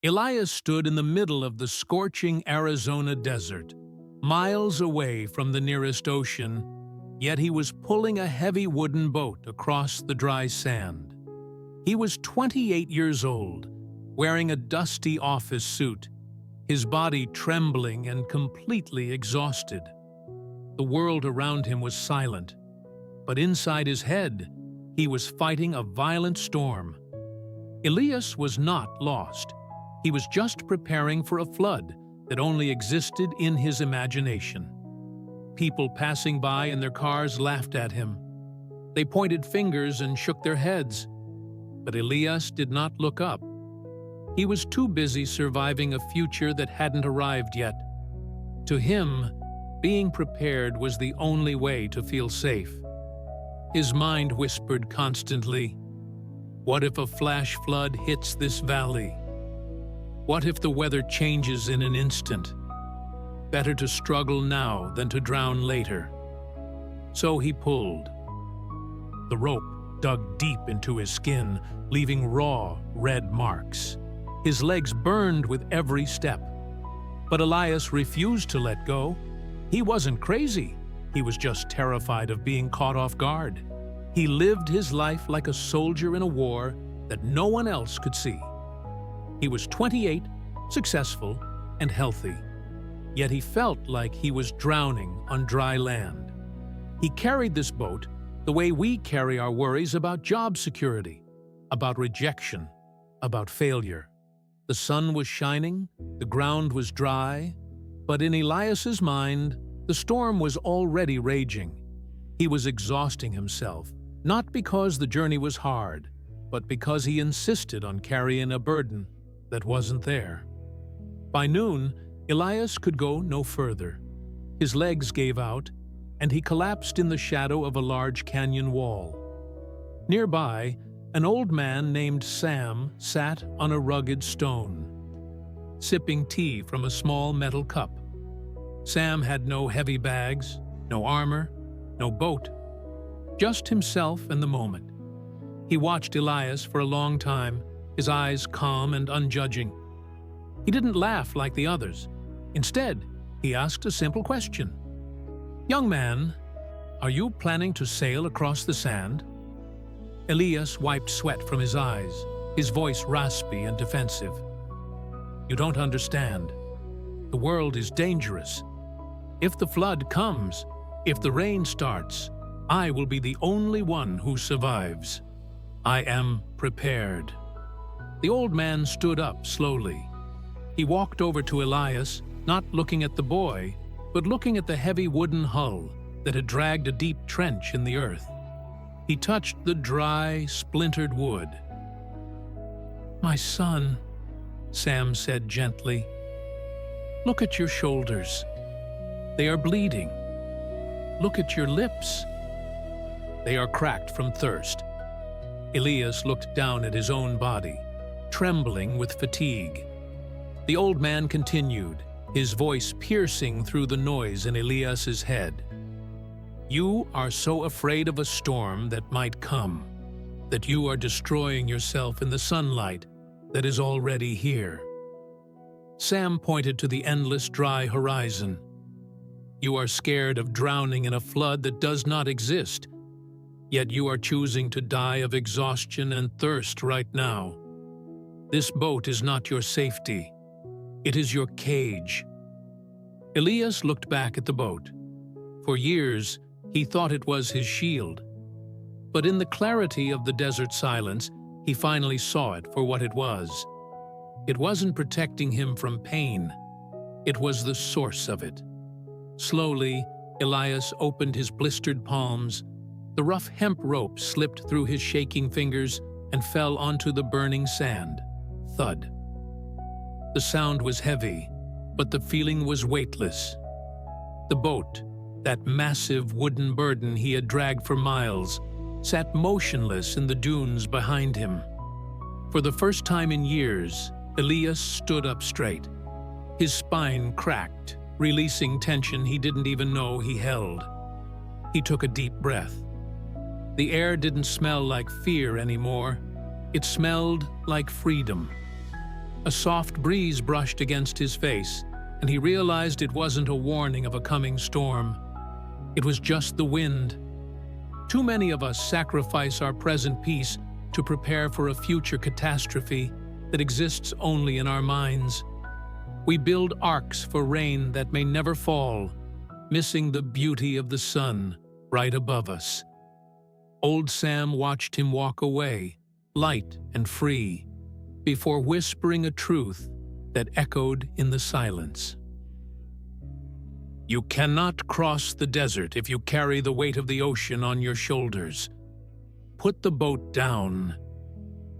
Elias stood in the middle of the scorching Arizona desert, miles away from the nearest ocean, yet he was pulling a heavy wooden boat across the dry sand. He was 28 years old, wearing a dusty office suit, his body trembling and completely exhausted. The world around him was silent, but inside his head, he was fighting a violent storm. Elias was not lost. He was just preparing for a flood that only existed in his imagination. People passing by in their cars laughed at him. They pointed fingers and shook their heads. But Elias did not look up. He was too busy surviving a future that hadn't arrived yet. To him, being prepared was the only way to feel safe. His mind whispered constantly, "What if a flash flood hits this valley? What if the weather changes in an instant? Better to struggle now than to drown later." So he pulled. The rope dug deep into his skin, leaving raw, red marks. His legs burned with every step. But Elias refused to let go. He wasn't crazy. He was just terrified of being caught off guard. He lived his life like a soldier in a war that no one else could see. He was 28, successful, and healthy. Yet he felt like he was drowning on dry land. He carried this boat the way we carry our worries about job security, about rejection, about failure. The sun was shining, the ground was dry, but in Elias's mind, the storm was already raging. He was exhausting himself, not because the journey was hard, but because he insisted on carrying a burden that wasn't there. By noon, Elias could go no further. His legs gave out, and he collapsed in the shadow of a large canyon wall. Nearby, an old man named Sam sat on a rugged stone, sipping tea from a small metal cup. Sam had no heavy bags, no armor, no boat, just himself and the moment. He watched Elias for a long time, his eyes calm and unjudging. He didn't laugh like the others. Instead, he asked a simple question. "Young man, are you planning to sail across the sand?" Elias wiped sweat from his eyes, his voice raspy and defensive. "You don't understand. The world is dangerous. If the flood comes, if the rain starts, I will be the only one who survives. I am prepared." The old man stood up slowly. He walked over to Elias, not looking at the boy, but looking at the heavy wooden hull that had dragged a deep trench in the earth. He touched the dry, splintered wood. "My son," Sam said gently, "look at your shoulders. They are bleeding. Look at your lips. They are cracked from thirst." Elias looked down at his own body, trembling with fatigue. The old man continued, his voice piercing through the noise in Elias's head. "You are so afraid of a storm that might come, that you are destroying yourself in the sunlight that is already here." Sam pointed to the endless dry horizon. "You are scared of drowning in a flood that does not exist, yet you are choosing to die of exhaustion and thirst right now. This boat is not your safety. It is your cage." Elias looked back at the boat. For years, he thought it was his shield. But in the clarity of the desert silence, he finally saw it for what it was. It wasn't protecting him from pain. It was the source of it. Slowly, Elias opened his blistered palms. The rough hemp rope slipped through his shaking fingers and fell onto the burning sand. Thud. The sound was heavy, but the feeling was weightless. The boat, that massive wooden burden he had dragged for miles, sat motionless in the dunes behind him. For the first time in years, Elias stood up straight. His spine cracked, releasing tension he didn't even know he held. He took a deep breath. The air didn't smell like fear anymore. It smelled like freedom. A soft breeze brushed against his face, and he realized it wasn't a warning of a coming storm. It was just the wind. Too many of us sacrifice our present peace to prepare for a future catastrophe that exists only in our minds. We build arks for rain that may never fall, missing the beauty of the sun right above us. Old Sam watched him walk away, light and free, before whispering a truth that echoed in the silence. You cannot cross the desert if you carry the weight of the ocean on your shoulders. Put the boat down.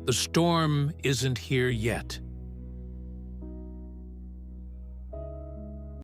The storm isn't here yet.